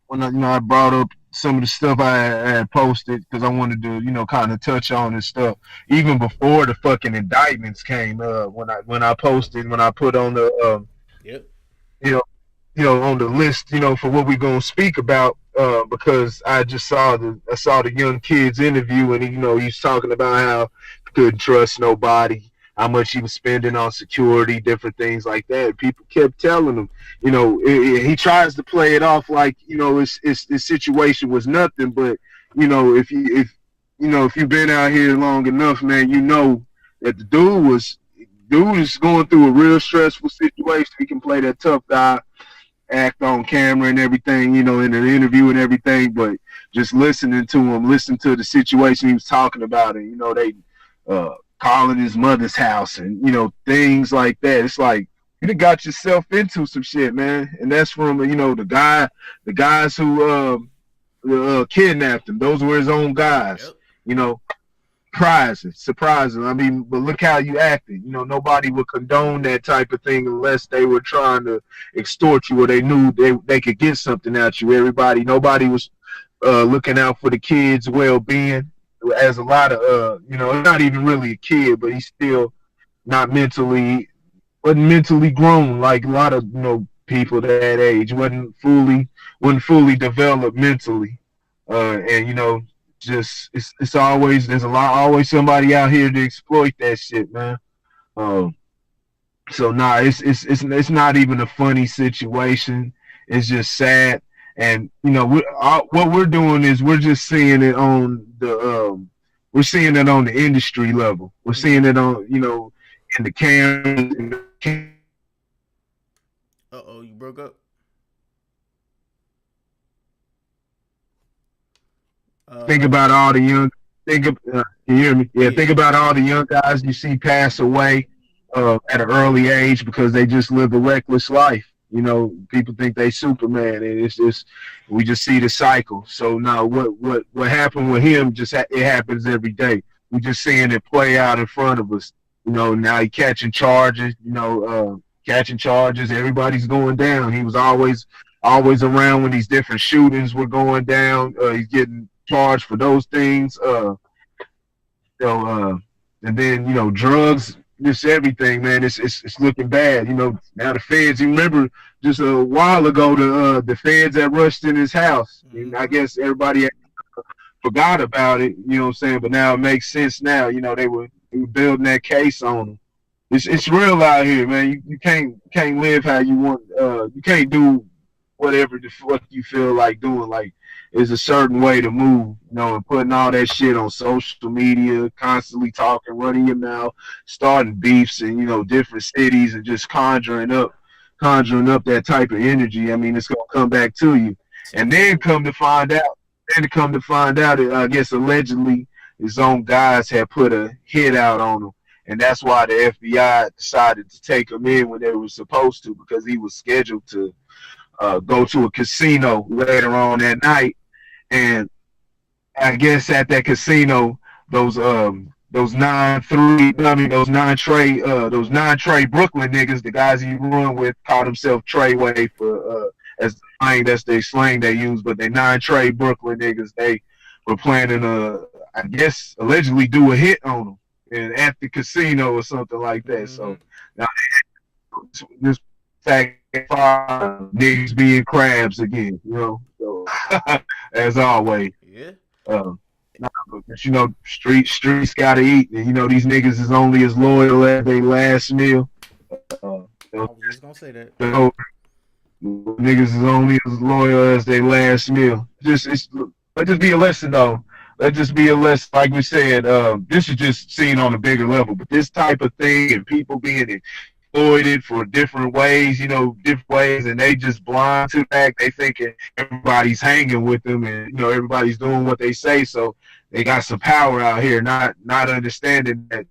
when I brought up some of the stuff I had posted because I wanted to, kind of touch on this stuff even before the fucking indictments came. When I put on the yep, on the list, for what we're gonna speak about, because I just saw the young kid's interview, and he's talking about how he couldn't trust nobody, how much he was spending on security, different things like that. People kept telling him, he tries to play it off like, his situation was nothing. But, if you've been out here long enough, man, that the dude is going through a real stressful situation. He can play that tough guy, act on camera and everything, in an interview and everything. But just listening to him, listen to the situation he was talking about, and, they, calling his mother's house and things like that. It's like you done got yourself into some shit, man. And that's from the guys who kidnapped him. Those were his own guys. Yep. Surprising. I mean, but look how you acted. Nobody would condone that type of thing unless they were trying to extort you or they knew they could get something out you. Nobody was looking out for the kids' well-being. As a lot of not even really a kid, but he's still wasn't mentally grown like a lot of people that age. wasn't fully developed mentally, and just it's always always somebody out here to exploit that shit, man. So it's not even a funny situation. It's just sad. And what we're doing is we're just seeing it on the industry level. We're seeing it on in the cameras. You broke up. Think about all the young. Can you hear me? Yeah. Think about all the young guys you see pass away at an early age because they just live a reckless life. People think they Superman, and it's just we just see the cycle. So now, what happened with him? It happens every day. We just seeing it play out in front of us. Now he catching charges. Everybody's going down. He was always around when these different shootings were going down. He's getting charged for those things. And then drugs. Just everything, man. It's looking bad. Now the feds. You remember just a while ago the feds that rushed in his house. And I guess everybody forgot about it. You know what I'm saying? But now it makes sense. Now they were building that case on him. It's real out here, man. You can't live how you want. You can't do whatever the fuck you feel like doing. Like there's a certain way to move, and putting all that shit on social media, constantly talking, running your mouth, starting beefs in, different cities and just conjuring up that type of energy. I mean, it's gonna come back to you. And then come to find out, I guess allegedly his own guys had put a hit out on him. And that's why the FBI decided to take him in when they were supposed to, because he was scheduled to go to a casino later on that night. And I guess at that casino, those 9 Trey Brooklyn niggas, the guys he run with, called himself Treyway for that's their slang they use, but they 9 Trey Brooklyn niggas, they were planning I guess allegedly do a hit on him and at the casino or something like that. So now this fact niggas being crabs again, so as always. Yeah. But you know, streets gotta eat, and you know these niggas is only as loyal as they last meal. I was just gonna say that. Niggas is only as loyal as they last meal. Let this be a lesson though. Let this be a lesson. Like we said, this is just seen on a bigger level. But this type of thing and people being exploited for different ways, you know, different ways, and they just blind to that. They thinking everybody's hanging with them, and you know everybody's doing what they say. So they got some power out here, not understanding that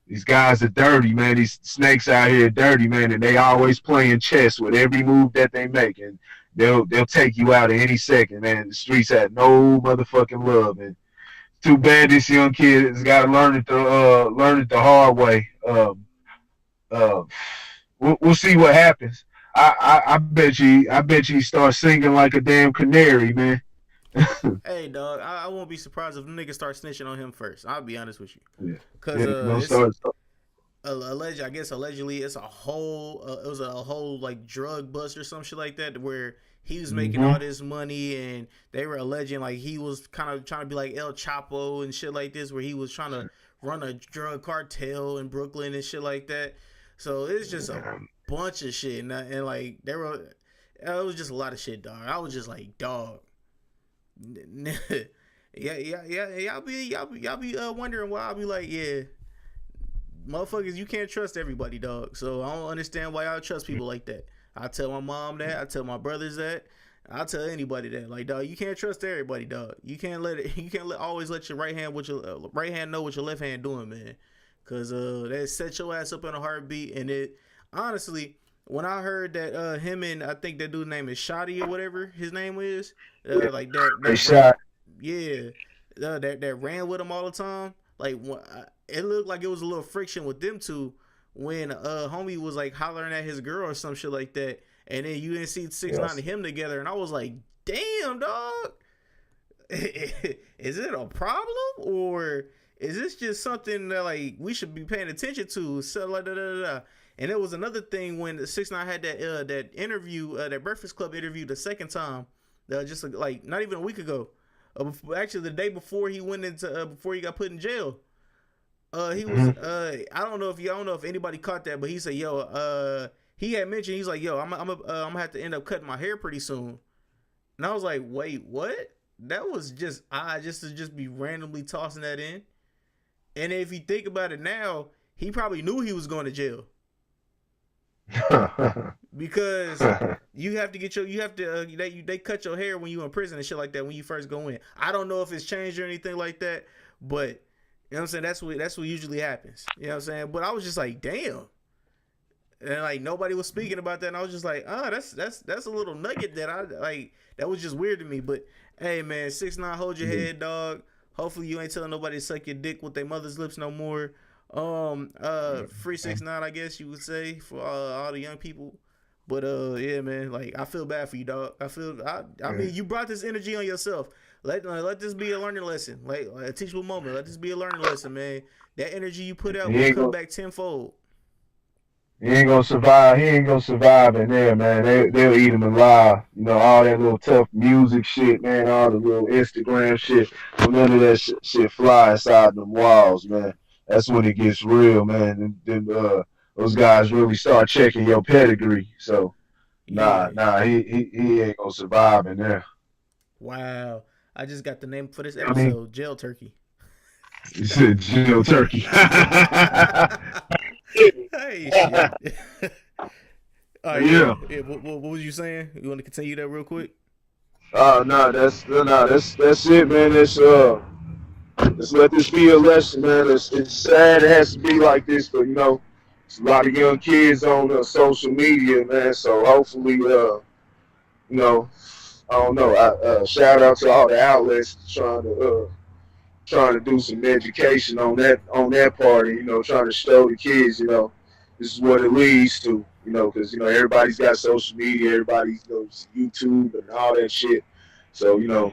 these guys are dirty, man. These snakes out here are dirty, man, and they always playing chess with every move that they make, and they'll take you out at any second, man. The streets had no motherfucking love, and too bad this young kid has got to learn it the hard way. We'll see what happens. I bet you start singing like a damn canary, man. Hey, dog, I won't be surprised if the niggas start snitching on him first. I'll be honest with you, Yeah. Cause allegedly it's a whole it was a whole like drug bust or some shit like that where he was making all this money, and they were alleging like he was kind of trying to be like El Chapo and shit like this, where he was trying to run a drug cartel in Brooklyn and shit like that. So it's just a bunch of shit, and like it was just a lot of shit, dog. I was just like, dog. Yeah. Y'all be wondering why. I'll be like, yeah, motherfuckers, you can't trust everybody, dog. So I don't understand why y'all trust people like that. I tell my mom that. I tell my brothers that. I tell anybody that. Like, dog, you can't trust everybody, dog. You can't always let your right hand know what your left hand doing, man. Cause that set your ass up in a heartbeat. And it honestly, when I heard that him and I think that dude's name is Shotty or whatever his name is, like that shot. Yeah, that ran with him all the time. Like it looked like it was a little friction with them two when homie was like hollering at his girl or some shit like that, and then you didn't see 6ix9ine and him together, and I was like, damn, dog, is it a problem or is this just something that like we should be paying attention to? So like And it was another thing when 6ix9ine had that interview, that Breakfast Club interview the second time, just like not even a week ago. Actually, the day before he went into before he got put in jail. He was I don't know if anybody caught that, but he said, "Yo, he had mentioned he's like, yo, I'm gonna have to end up cutting my hair pretty soon." And I was like, "Wait, what?" That was just to be randomly tossing that in. And if you think about it now, he probably knew he was going to jail. Because you have to they cut your hair when you in prison and shit like that when you first go in. I don't know if it's changed or anything like that, but you know what I'm saying, that's what usually happens. You know what I'm saying? But I was just like, damn. And like nobody was speaking about that, and I was just like, that's a little nugget that I like, that was just weird to me. But hey man, 6ix9ine, hold your head, dog. Hopefully you ain't telling nobody to suck your dick with their mother's lips no more. Free 6ix9ine, I guess you would say, for all the young people. But yeah, man, like I feel bad for you, dog. I mean, you brought this energy on yourself. Let this be a learning lesson, like a teachable moment. Let this be a learning lesson, man. That energy you put out will come back tenfold. He ain't gonna survive. He ain't gonna survive in there, man. They'll eat him alive. You know, all that little tough music shit, man. All the little Instagram shit. None of that shit fly inside them walls, man. That's when it gets real, man. And then those guys really start checking your pedigree. So, nah, he ain't gonna survive in there. Wow, I just got the name for this episode: Jail Turkey. You said Jail Turkey. Hey, shit. Yeah. What was you saying? You want to continue that real quick? No, that's it, man. Let's let this be a lesson, man. It's sad it has to be like this, but you know, it's a lot of young kids on social media, man. So hopefully, you know, I don't know. Shout out to all the outlets trying to do some education on that part, and you know, trying to show the kids, you know, this is what it leads to, you know, because you know everybody's got social media, everybody knows YouTube and all that shit. So you know,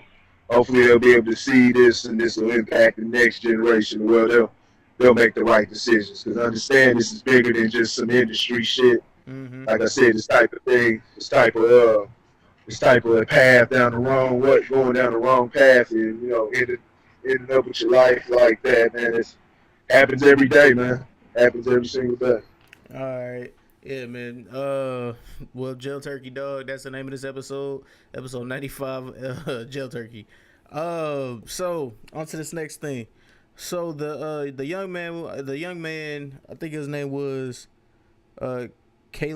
hopefully they'll be able to see this, and this will impact the next generation. Well, they'll make the right decisions, because understand this is bigger than just some industry shit. Mm-hmm. Like I said, this type of thing, this type of path going down the wrong path, and you know, ending up with your life like that, man. It happens every day, man. Happens every single day. All right. Yeah, man. Well, Jail Turkey, dog. That's the name of this episode. Episode 95, Jail Turkey. So on to this next thing. So the young man, I think his name was, Kaylon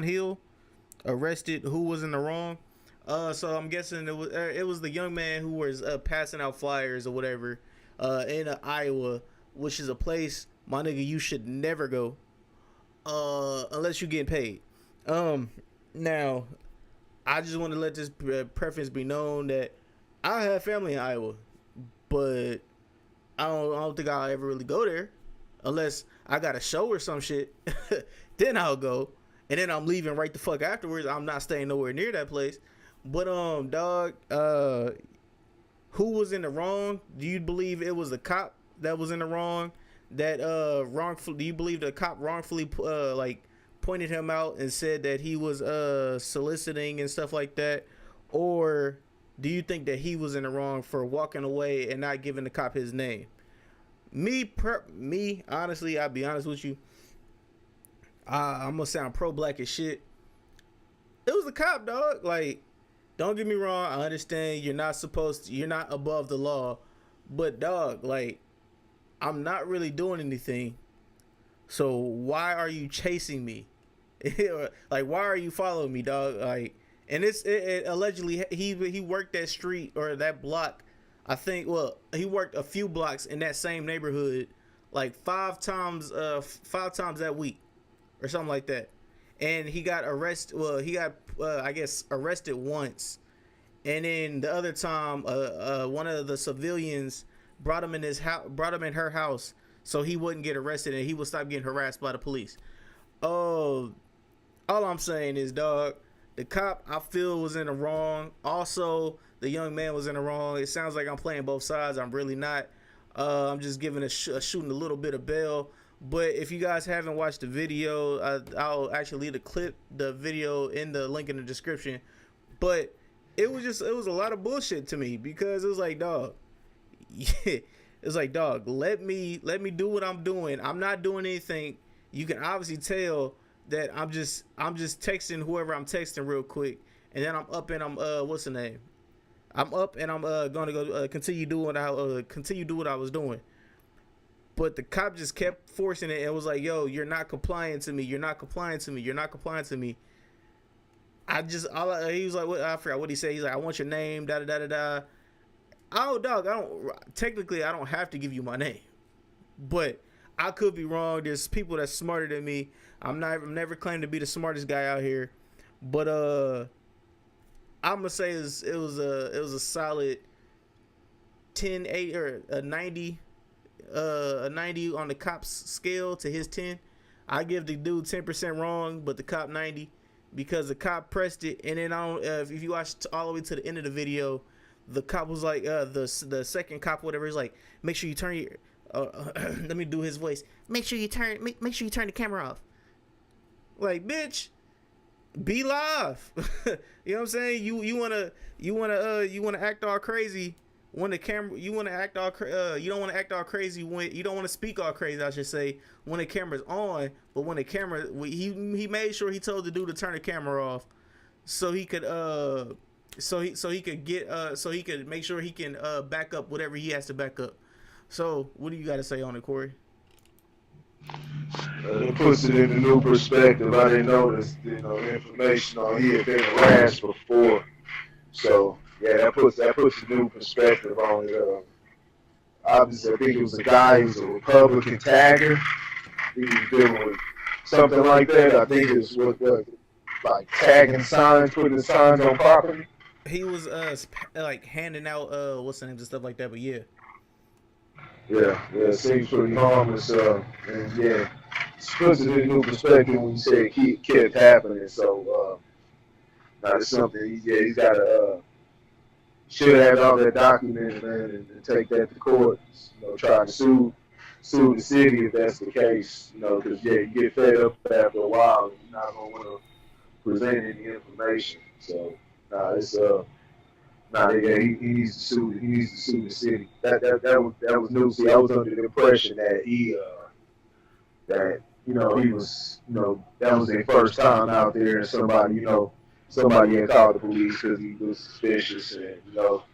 Hill, arrested. Who was in the wrong? So I'm guessing it was the young man who was passing out flyers or whatever, in Iowa, which is a place, my nigga, you should never go, unless you're getting paid. Now, I just want to let this preference be known that I have family in Iowa, but I don't think I'll ever really go there, unless I got a show or some shit. Then I'll go, and then I'm leaving right the fuck afterwards. I'm not staying nowhere near that place. But dog, who was in the wrong? Do you believe it was the cop that was in the wrong? That wrongfully? Do you believe the cop wrongfully like pointed him out and said that he was soliciting and stuff like that, or do you think that he was in the wrong for walking away and not giving the cop his name? Me, honestly, I'll be honest with you. I'm gonna sound pro-black as shit. It was the cop, dog. Like, don't get me wrong. I understand you're not above the law, but dog, like, I'm not really doing anything. So why are you chasing me? Like, why are you following me, dog? Like, and it allegedly he worked that street or that block. I think, well, he worked a few blocks in that same neighborhood, like 5 times that week, or something like that. And he got arrested. Well, he got I guess arrested once, and then the other time, one of the civilians brought him in her house, so he wouldn't get arrested and he would stop getting harassed by the police. Oh, all I'm saying is, dog, the cop, I feel, was in the wrong. Also, the young man was in the wrong. It sounds like I'm playing both sides. I'm really not. I'm just giving shooting a little bit of bail. But if you guys haven't watched the video, I'll actually leave the video in the link in the description. But it was a lot of bullshit to me, because it was like, dog, it's like, dog, let me do what I'm doing. I'm not doing anything. You can obviously tell that I'm just texting whoever I'm texting real quick, and then I'm up and I'm what's the name? I'm up and I'm gonna go continue doing what I was doing. But the cop just kept forcing it and was like, yo, you're not complying to me. You're not complying to me. You're not complying to me. He was like, I forgot what he said. He's like, I want your name, da da da da da. Oh, dog, technically I don't have to give you my name, but I could be wrong. There's people that's smarter than me. I'm never claiming to be the smartest guy out here, but I'm gonna say it was a solid 10, 8, or a 90. A 90 on the cop's scale to his 10. I give the dude 10% wrong, but the cop 90, because the cop pressed it. And then if you watch all the way to the end of the video, the cop was like, the second cop, whatever, is like, make sure you turn your let me do his voice. Make sure you turn the camera off. Like, bitch, be live. You know what I'm saying? You wanna act all crazy when the camera, you want to act all you don't want to act all crazy when you don't want to speak all crazy, I should say, when the camera's on. But when the camera, he made sure he told the dude to turn the camera off, so he could so he could make sure he can back up whatever he has to back up. So what do you got to say on it, Corey? It puts it in a new perspective. I didn't notice, information on he had been harassed before, so. Yeah, that puts a new perspective on it. Obviously, I think it was a guy who's a Republican tagger. He was dealing with something like that. I think it was like tagging signs, putting the signs on property. He was like handing out what's the names and stuff like that. But yeah. Yeah, it seems pretty harmless. And yeah, it puts it in a new perspective when you say it kept happening. So now it's something. He's got to. Should have all that documented, man, and take that to court. Try to sue the city if that's the case. Because you get fed up after a while, and you're not gonna want to present any information. So, Nah, yeah, he needs to sue. He needs to sue the city. That was new. See, I was under the impression that he was that was their first time out there, and somebody had called the police because he was suspicious, and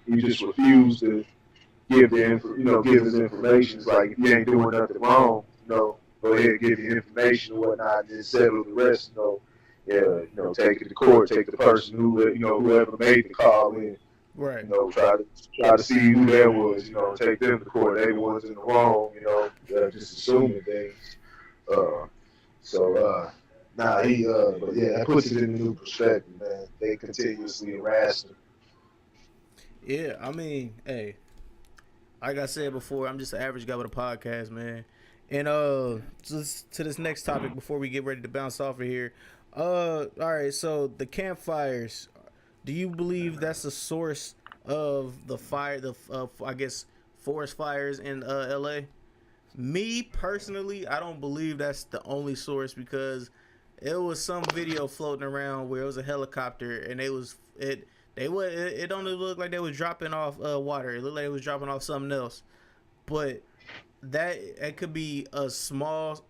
he just refused to give his information. It's like if you ain't doing nothing wrong, go ahead and give your information and whatnot, and then settle the rest. Take it to court, take the person whoever made the call in. Right. Try to see who that was. Take them to court. They the ones in the wrong. Just assuming things. But yeah, that puts it in a new perspective, man. They continuously harass him. Yeah, I mean, hey, like I said before, I'm just an average guy with a podcast, man. And just to this next topic before we get ready to bounce off of here. All right, so the campfires. Do you believe that's the source of the fire? I guess forest fires in L.A. Me personally, I don't believe that's the only source because it was some video floating around where it was a helicopter and it don't look like they was dropping off water. It looked like it was dropping off something else. But it could be a small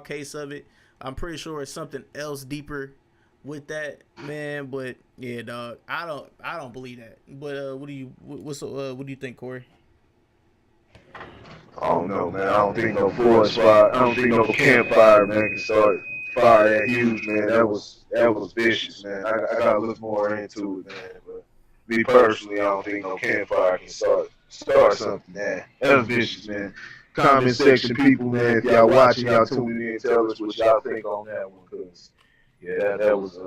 case of it. I'm pretty sure it's something else deeper with that, man. But yeah, dog, I don't believe that. But what do you think, Corey? I don't know, man. I don't think no forest fire. I don't think no campfire, man, can start fire that huge, man. That was vicious, man. I gotta look more into it, man. But me personally, I don't think no campfire can start something, man. That was vicious, man. Comment section people, man. If y'all watching, y'all tuning in, tell us what y'all think on that one, cause that was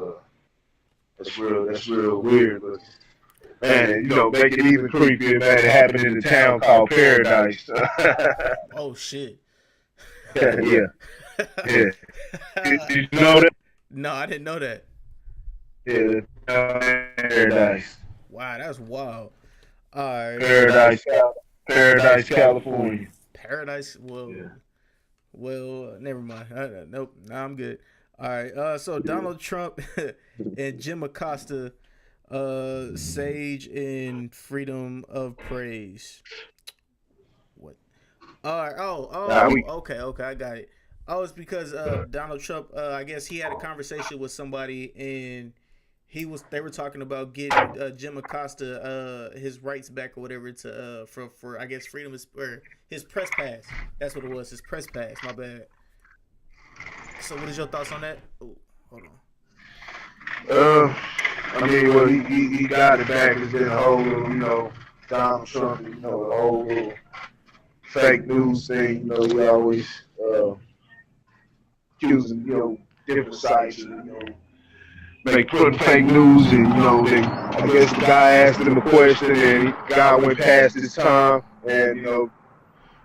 that's real weird looking. Man, make it even creepier, man. It happened in a town called Paradise. Oh shit. Yeah. Did you know that? No, I didn't know that. Yeah, Paradise. Wow, that's wild. All right. Paradise, California. Paradise. Well, never mind. Nope. Nah, I'm good. All right. So Donald Trump and Jim Acosta, Sage and Freedom of Praise. What? All right. Okay. I got it. Oh, it's because Donald Trump. I guess he had a conversation with somebody and they were talking about getting Jim Acosta his rights back or whatever to for I guess freedom or his press pass. That's what it was. His press pass. My bad. So what is your thoughts on that? Oh, hold on. I mean, well, he got it back. It's been a whole little, Donald Trump, the whole little fake news thing. We always accusing, different sites of, putting fake news, and I guess the guy asked him a question, and the guy went past his time, and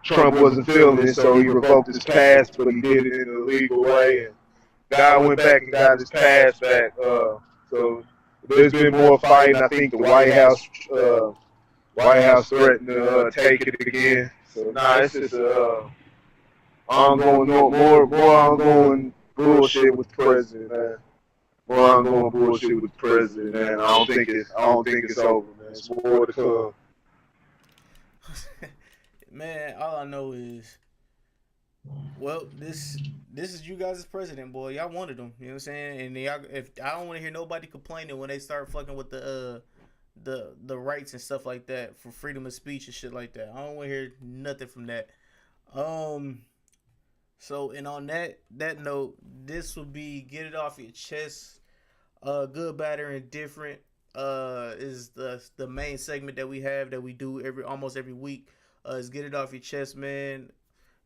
Trump wasn't feeling it, so he revoked his pass, but he did it in a legal way, and the guy went back and got his pass back. So there's been more fighting. I think the White House threatened to take it again. So it's just more ongoing bullshit with the president, man. More ongoing bullshit with the president, man. I don't think it's over, man. It's more to come. Man, all I know is, well, this is you guys as president, boy. Y'all wanted them, you know what I'm saying? And if I don't want to hear nobody complaining when they start fucking with the rights and stuff like that for freedom of speech and shit like that. I don't want to hear nothing from that. So, and on that note, this will be Get It Off Your Chest. Good, bad, or indifferent is the main segment that we have that we do almost every week. Is Get It Off Your Chest, man.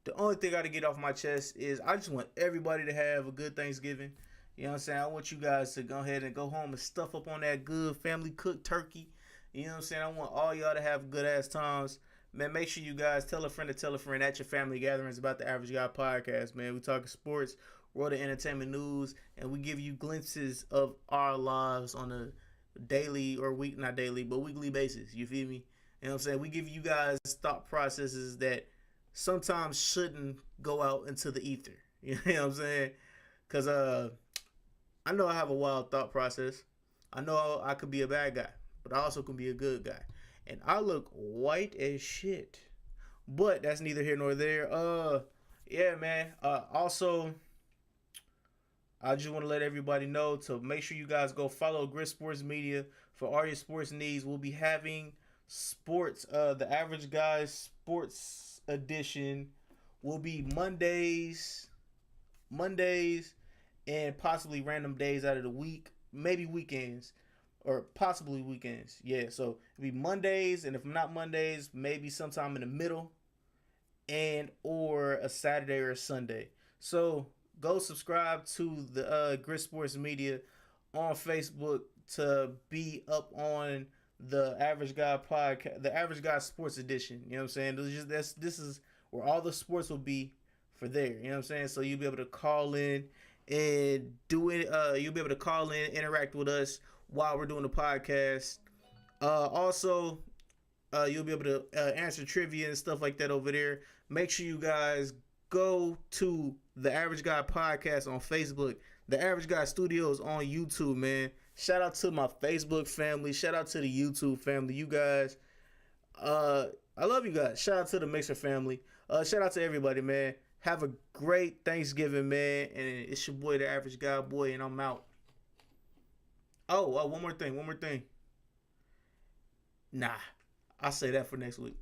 The only thing I got to get off my chest is I just want everybody to have a good Thanksgiving. You know what I'm saying? I want you guys to go ahead and go home and stuff up on that good family cooked turkey. You know what I'm saying? I want all y'all to have good ass times. Man, make sure you guys tell a friend at your family gatherings about the Average Guy podcast, man. We talking sports, world of entertainment news, and we give you glimpses of our lives on a daily or not daily, but weekly basis. You feel me? You know what I'm saying? We give you guys thought processes that sometimes shouldn't go out into the ether. You know what I'm saying? Because I know I have a wild thought process. I know I could be a bad guy, but I also can be a good guy. And I look white as shit. But that's neither here nor there. Yeah, man. Also, I just want to let everybody know to make sure you guys go follow Grit Sports Media for all your sports needs. We'll be having sports, the Average Guys Sports Edition will be Mondays, and possibly random days out of the week, maybe weekends, or possibly weekends. Yeah, so it'll be Mondays, and if not Mondays, maybe sometime in the middle, and or a Saturday or a Sunday. So go subscribe to the Grit Sports Media on Facebook to be up on the Average Guy podcast, the Average Guy Sports Edition. You know what I'm saying? This is where all the sports will be for there. You know what I'm saying? So you'll be able to call in and do it. You'll be able to call in, interact with us while we're doing the podcast. Also, you'll be able to answer trivia and stuff like that over there. Make sure you guys go to the Average Guy podcast on Facebook, the Average Guy Studios on YouTube, man. Shout out to my Facebook family. Shout out to the YouTube family. You guys, I love you guys. Shout out to the Mixer family. Shout out to everybody, man. Have a great Thanksgiving, man. And it's your boy, the Average Guy Boy, and I'm out. Oh, one more thing. Nah, I'll say that for next week.